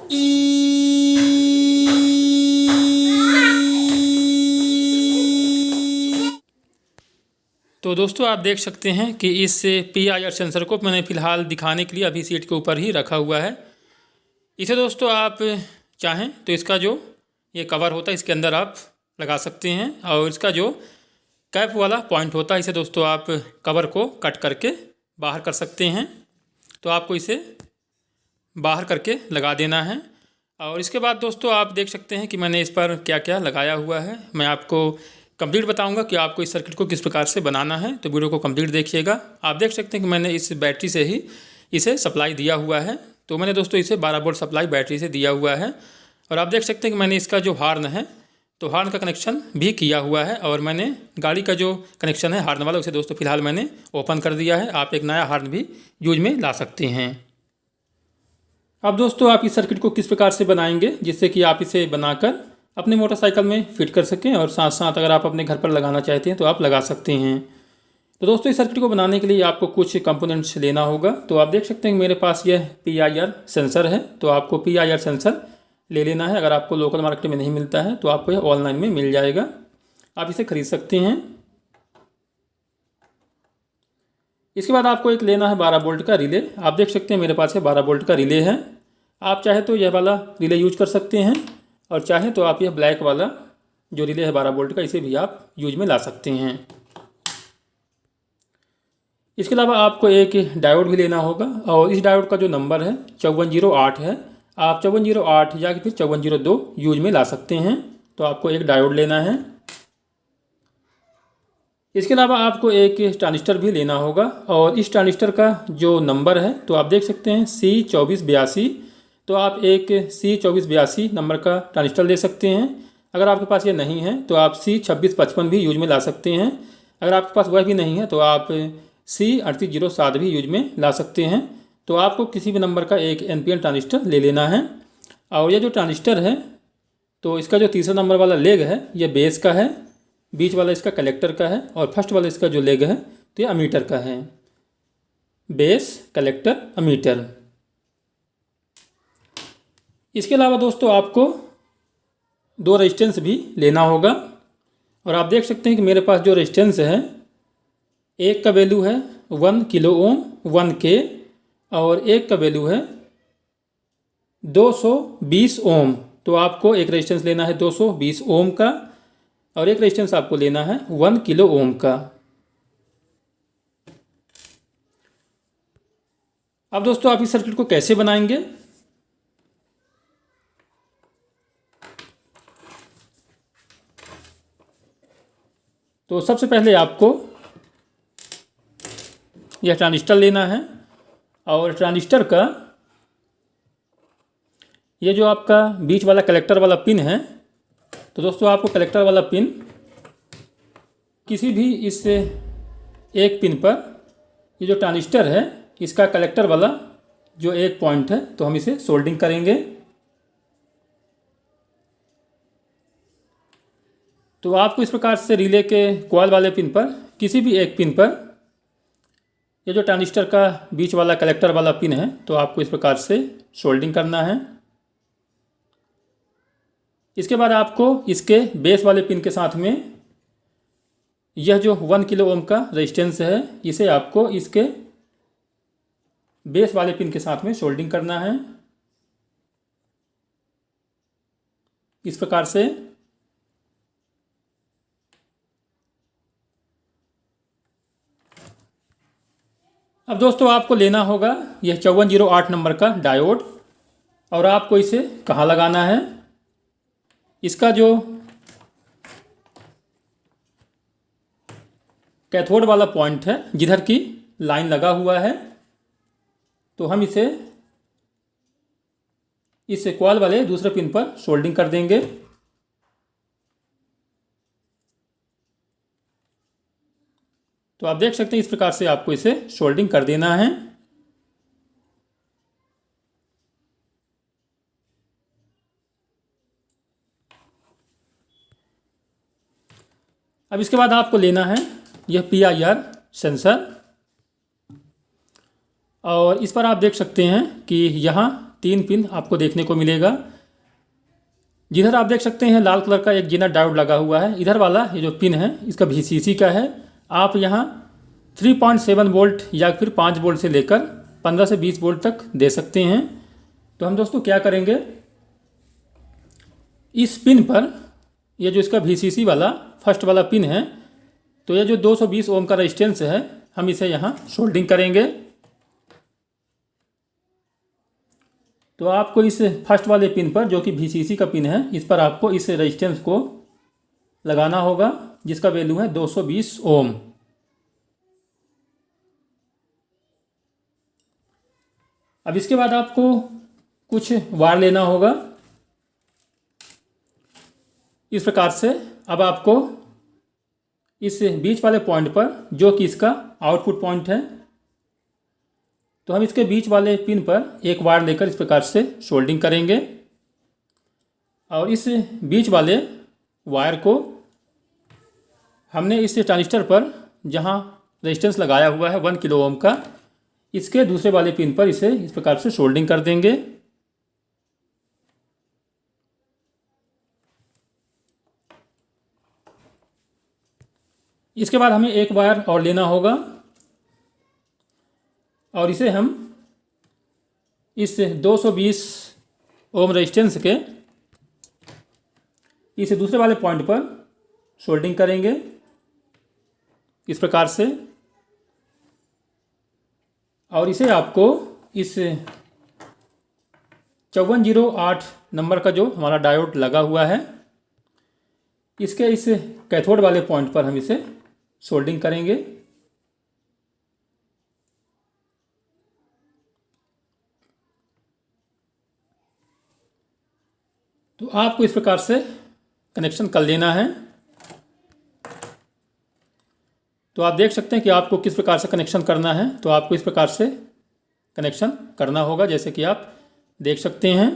तो दोस्तों आप देख सकते हैं कि इस PIR सेंसर को मैंने फ़िलहाल दिखाने के लिए अभी सीट के ऊपर ही रखा हुआ है। इसे दोस्तों आप चाहें तो इसका जो ये कवर होता है इसके अंदर आप लगा सकते हैं, और इसका जो कैप वाला पॉइंट होता है इसे दोस्तों आप कवर को कट करके बाहर कर सकते हैं। तो आपको इसे बाहर करके लगा देना है। और इसके बाद दोस्तों आप देख सकते हैं कि मैंने इस पर क्या क्या लगाया हुआ है। मैं आपको कंप्लीट बताऊंगा कि आपको इस सर्किट को किस प्रकार से बनाना है, तो वीडियो को कंप्लीट देखिएगा। आप देख सकते हैं कि मैंने इस बैटरी से ही इसे सप्लाई दिया हुआ है। तो मैंने दोस्तों इसे 12 वोल्ट सप्लाई बैटरी से दिया हुआ है। और आप देख सकते हैं कि मैंने इसका जो हार्न है तो हार्न का कनेक्शन भी किया हुआ है, और मैंने गाड़ी का जो कनेक्शन है हार्न वाला उसे दोस्तों फ़िलहाल मैंने ओपन कर दिया है। आप एक नया हार्न भी यूज में ला सकते हैं। अब दोस्तों आप इस सर्किट को किस प्रकार से बनाएंगे जिससे कि आप इसे बनाकर अपने मोटरसाइकिल में फिट कर सकें, और साथ साथ अगर आप अपने घर पर लगाना चाहते हैं तो आप लगा सकते हैं। तो दोस्तों इस सर्किट को बनाने के लिए आपको कुछ कंपोनेंट्स लेना होगा। तो आप देख सकते हैं कि मेरे पास यह PIR सेंसर है। तो आपको PIR सेंसर ले लेना है। अगर आपको लोकल मार्केट में नहीं मिलता है तो आपको यह ऑनलाइन में मिल जाएगा, आप इसे खरीद सकते हैं। इसके बाद आपको एक लेना है 12 वोल्ट का रिले। आप देख सकते हैं मेरे पास ये 12 वोल्ट का रिले है। आप चाहे तो यह वाला रिले यूज कर सकते हैं, और चाहे तो आप यह ब्लैक वाला जो रिले है 12 वोल्ट का इसे भी आप यूज में ला सकते हैं। इसके अलावा आपको एक डायोड भी लेना होगा, और इस डायोड का जो नंबर है 5408 है। आप 5408 या फिर 5402 यूज में ला सकते हैं। तो आपको एक डायोड लेना है। इसके अलावा आपको एक ट्रांजिस्टर भी लेना होगा, और इस ट्रांजिस्टर का जो नंबर है तो आप देख सकते हैं C2482। तो आप एक C2482 नंबर का ट्रांजिस्टर ले सकते हैं। अगर आपके पास ये नहीं है तो आप C2655 भी यूज में ला सकते हैं। अगर आपके पास वह भी नहीं है तो आप C3807 भी यूज में ला सकते हैं। तो आपको किसी भी नंबर का एक NPN ट्रांजिस्टर ले लेना है। और यह जो ट्रांजिस्टर है तो इसका जो तीसरा नंबर वाला लेग है यह बेस का है, बीच वाला इसका कलेक्टर का है, और फर्स्ट वाला इसका जो लेग है तो ये अमीटर का है। Base, collector, ammeter. इसके अलावा दोस्तों आपको 2 रेजिस्टेंस भी लेना होगा। और आप देख सकते हैं कि मेरे पास जो रेजिस्टेंस है एक का वैल्यू है 1 किलो ओम 1K, और एक का वैल्यू है 220 ओम। तो आपको एक रेजिस्टेंस लेना है 220 ओम का, और एक रेजिस्टेंस आपको लेना है 1 किलो ओम का। अब दोस्तों आप इस सर्किट को कैसे बनाएंगे, तो सबसे पहले आपको यह ट्रांजिस्टर लेना है, और ट्रांजिस्टर का ये जो आपका बीच वाला कलेक्टर वाला पिन है तो दोस्तों आपको कलेक्टर वाला पिन किसी भी इस एक पिन पर, ये जो ट्रांजिस्टर है इसका कलेक्टर वाला जो एक पॉइंट है तो हम इसे सोल्डिंग करेंगे। तो आपको इस प्रकार से रिले के कॉइल वाले पिन पर किसी भी एक पिन पर ये जो ट्रांजिस्टर का बीच वाला कलेक्टर वाला पिन है तो आपको इस प्रकार से सोल्डिंग करना है। इसके बाद आपको इसके बेस वाले पिन के साथ में यह जो 1 किलो ओम का रेजिस्टेंस है इसे आपको इसके बेस वाले पिन के साथ में सोल्डिंग करना है इस प्रकार से। अब दोस्तों आपको लेना होगा यह 5408 नंबर का डायोड, और आपको इसे कहाँ लगाना है, इसका जो कैथोड वाला पॉइंट है जिधर की लाइन लगा हुआ है तो हम इसे इस कॉइल वाले दूसरे पिन पर सोल्डिंग कर देंगे। तो आप देख सकते हैं इस प्रकार से आपको इसे सोल्डिंग कर देना है। अब इसके बाद आपको लेना है यह PIR सेंसर, और इस पर आप देख सकते हैं कि यहाँ 3 पिन आपको देखने को मिलेगा। जिधर आप देख सकते हैं लाल कलर का एक जेनर डायोड लगा हुआ है, इधर वाला ये जो पिन है इसका VCC का है। आप यहाँ 3.7 वोल्ट या फिर 5 वोल्ट से लेकर 15 से 20 वोल्ट तक दे सकते हैं। तो हम दोस्तों क्या करेंगे, इस पिन पर ये जो इसका VCC वाला फर्स्ट वाला पिन है, तो ये जो 220 ओम का रेजिस्टेंस है हम इसे यहाँ सोल्डिंग करेंगे। तो आपको इस फर्स्ट वाले पिन पर जो कि VCC का पिन है, इस पर आपको इस रेजिस्टेंस को लगाना होगा जिसका वैल्यू है 220 ओम। अब इसके बाद आपको कुछ वायर लेना होगा इस प्रकार से। अब आपको इस बीच वाले पॉइंट पर जो कि इसका आउटपुट पॉइंट है, तो हम इसके बीच वाले पिन पर एक वायर लेकर इस प्रकार से सोल्डिंग करेंगे और इस बीच वाले वायर को हमने इस ट्रांजिस्टर पर जहां रेजिस्टेंस लगाया हुआ है 1 किलो ओम का, इसके दूसरे वाले पिन पर इसे इस प्रकार से सोल्डिंग कर देंगे। इसके बाद हमें एक वायर और लेना होगा और इसे हम इस 220 ओम रेजिस्टेंस के इस दूसरे वाले पॉइंट पर सोल्डिंग करेंगे इस प्रकार से। और इसे आपको इस 5408 नंबर का जो हमारा डायोड लगा हुआ है, इसके इस कैथोड वाले पॉइंट पर हम इसे सोल्डिंग करेंगे। तो आपको इस प्रकार से कनेक्शन कर लेना है। तो आप देख सकते हैं कि आपको किस प्रकार से कनेक्शन करना है। तो आपको इस प्रकार से कनेक्शन करना होगा जैसे कि आप देख सकते हैं।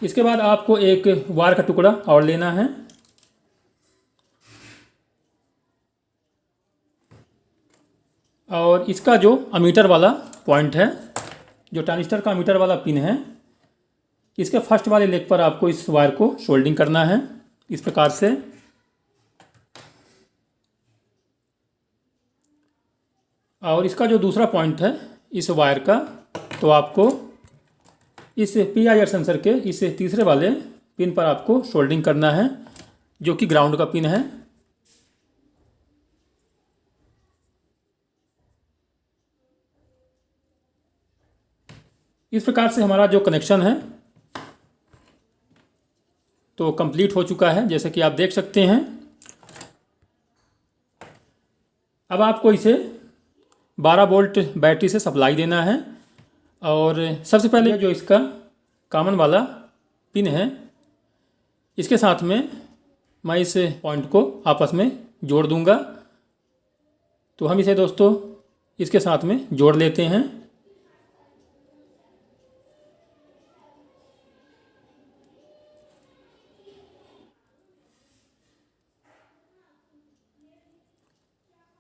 इसके बाद आपको एक वायर का टुकड़ा और लेना है और इसका जो अमीटर वाला पॉइंट है, जो ट्रांजिस्टर का अमीटर वाला पिन है, इसके फर्स्ट वाले लेग पर आपको इस वायर को सोल्डिंग करना है इस प्रकार से। और इसका जो दूसरा पॉइंट है इस वायर का, तो आपको इस PIR सेंसर के इस तीसरे वाले पिन पर आपको सोल्डिंग करना है जो कि ग्राउंड का पिन है। इस प्रकार से हमारा जो कनेक्शन है तो कंप्लीट हो चुका है जैसे कि आप देख सकते हैं। अब आपको इसे 12 वोल्ट बैटरी से सप्लाई देना है और सबसे पहले जो इसका कॉमन वाला पिन है, इसके साथ में मैं इस पॉइंट को आपस में जोड़ दूंगा। तो हम इसे दोस्तों इसके साथ में जोड़ लेते हैं।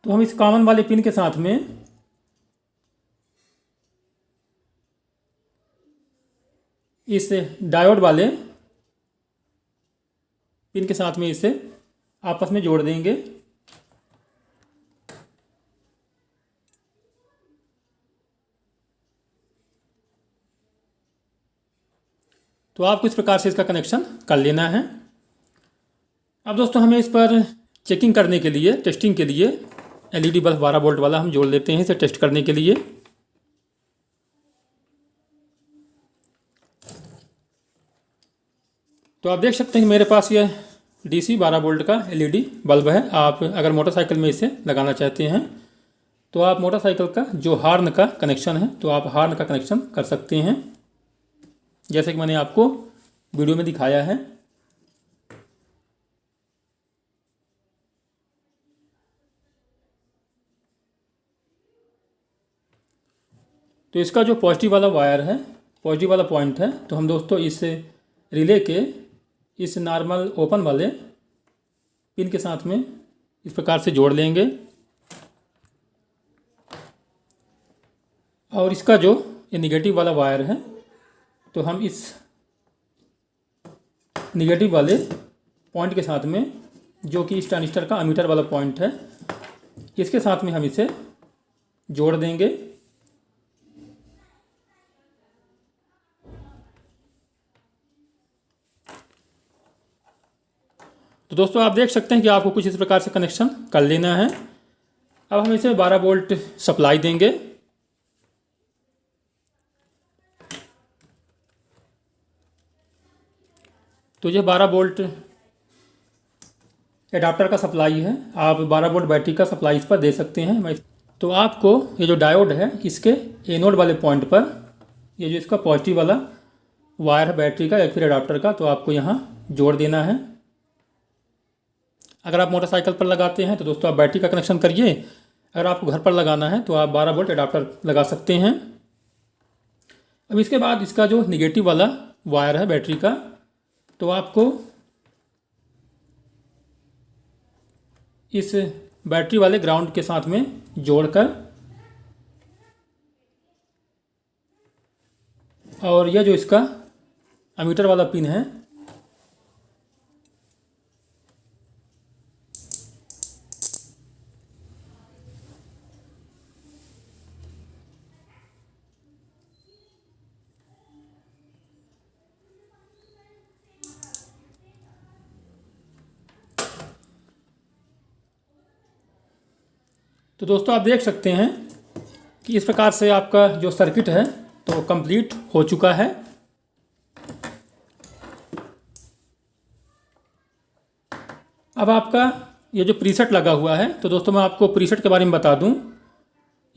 तो हम इस कॉमन वाले पिन के साथ में इस डायोड वाले पिन के साथ में इसे आपस में जोड़ देंगे। तो आपको इस प्रकार से इसका कनेक्शन कर लेना है। अब दोस्तों हमें इस पर चेकिंग करने के लिए, टेस्टिंग के लिए LED बल्ब 12 वोल्ट वाला हम जोड़ लेते हैं इसे टेस्ट करने के लिए। तो आप देख सकते हैं मेरे पास ये DC 12 वोल्ट का LED बल्ब है। आप अगर मोटरसाइकिल में इसे लगाना चाहते हैं तो आप मोटरसाइकिल का जो हॉर्न का कनेक्शन है तो आप हॉर्न का कनेक्शन कर सकते हैं जैसे कि मैंने आपको वीडियो में दिखाया है। तो इसका जो पॉजिटिव वाला वायर है, पॉजिटिव वाला पॉइंट है, तो हम दोस्तों इस रिले के इस नॉर्मल ओपन वाले पिन के साथ में इस प्रकार से जोड़ लेंगे। और इसका जो ये निगेटिव वाला वायर है, तो हम इस निगेटिव वाले पॉइंट के साथ में, जो कि इस ट्रांजिस्टर का एमीटर वाला पॉइंट है, इसके साथ में हम इसे जोड़ देंगे। तो दोस्तों आप देख सकते हैं कि आपको कुछ इस प्रकार से कनेक्शन कर लेना है। अब हम इसे 12 वोल्ट सप्लाई देंगे। तो ये 12 वोल्ट एडाप्टर का सप्लाई है। आप 12 वोल्ट बैटरी का सप्लाई इस पर दे सकते हैं। तो आपको ये जो डायोड है, इसके एनोड वाले पॉइंट पर ये जो इसका पॉजिटिव वाला वायर है बैटरी का या फिर एडाप्टर का, तो आपको यहाँ जोड़ देना है। अगर आप मोटरसाइकिल पर लगाते हैं तो दोस्तों आप बैटरी का कनेक्शन करिए। अगर आपको घर पर लगाना है तो आप 12 वोल्ट एडाप्टर लगा सकते हैं। अब इसके बाद इसका जो निगेटिव वाला वायर है बैटरी का, तो आपको इस बैटरी वाले ग्राउंड के साथ में जोड़कर, और यह जो इसका एमीटर वाला पिन है, तो दोस्तों आप देख सकते हैं कि इस प्रकार से आपका जो सर्किट है तो कंप्लीट हो चुका है। अब आपका ये जो प्रीसेट लगा हुआ है, तो दोस्तों मैं आपको प्रीसेट के बारे में बता दूं।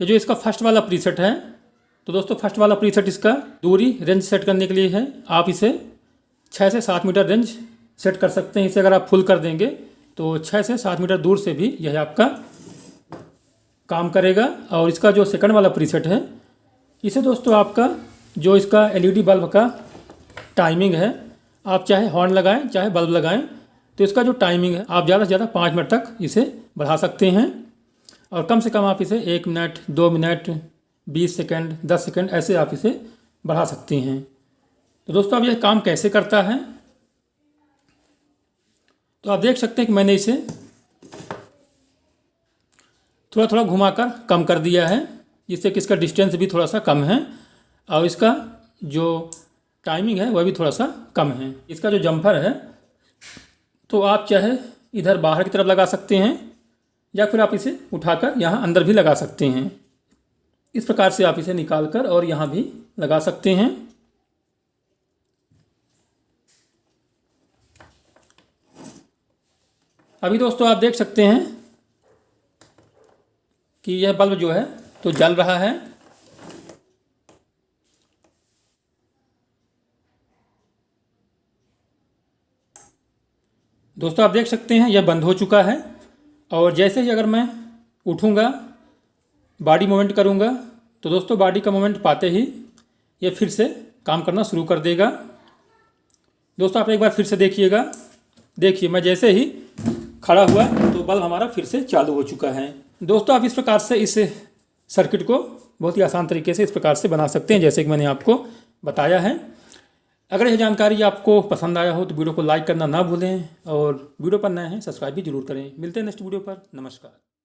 ये जो इसका फर्स्ट वाला प्रीसेट है, तो दोस्तों फर्स्ट वाला प्रीसेट इसका दूरी रेंज सेट करने के लिए है। आप इसे 6 से 7 मीटर रेंज सेट कर सकते हैं। इसे अगर आप फुल कर देंगे तो 6 से 7 मीटर दूर से भी यह आपका काम करेगा। और इसका जो सेकंड वाला प्रीसेट है, इसे दोस्तों आपका जो इसका एलईडी बल्ब का टाइमिंग है, आप चाहे हॉर्न लगाएं चाहे बल्ब लगाएं, तो इसका जो टाइमिंग है आप ज़्यादा से ज़्यादा 5 मिनट तक इसे बढ़ा सकते हैं। और कम से कम आप इसे 1 मिनट, 2 मिनट, 20 सेकंड, 10 सेकंड ऐसे आप इसे बढ़ा सकते हैं। तो दोस्तों अब यह काम कैसे करता है, तो आप देख सकते हैं कि मैंने इसे थोड़ा थोड़ा घुमाकर कम कर दिया है, जिससे कि इसका डिस्टेंस भी थोड़ा सा कम है और इसका जो टाइमिंग है वह भी थोड़ा सा कम है। इसका जो जम्पर है, तो आप चाहे इधर बाहर की तरफ लगा सकते हैं या फिर आप इसे उठाकर यहाँ अंदर भी लगा सकते हैं। इस प्रकार से आप इसे निकाल कर और यहाँ भी लगा सकते हैं। अभी दोस्तों आप देख सकते हैं कि यह बल्ब जो है तो जल रहा है। दोस्तों आप देख सकते हैं यह बंद हो चुका है। और जैसे ही अगर मैं उठूँगा, बॉडी मूवमेंट करूँगा, तो दोस्तों बॉडी का मूवमेंट पाते ही ये फिर से काम करना शुरू कर देगा। दोस्तों आप एक बार फिर से देखिएगा। देखिए मैं जैसे ही खड़ा हुआ तो बल्ब हमारा फिर से चालू हो चुका है। दोस्तों आप इस प्रकार से इस सर्किट को बहुत ही आसान तरीके से इस प्रकार से बना सकते हैं, जैसे कि मैंने आपको बताया है। अगर यह जानकारी आपको पसंद आया हो तो वीडियो को लाइक करना ना भूलें, और वीडियो पर नए हैं सब्सक्राइब भी जरूर करें। मिलते हैं नेक्स्ट वीडियो पर। नमस्कार।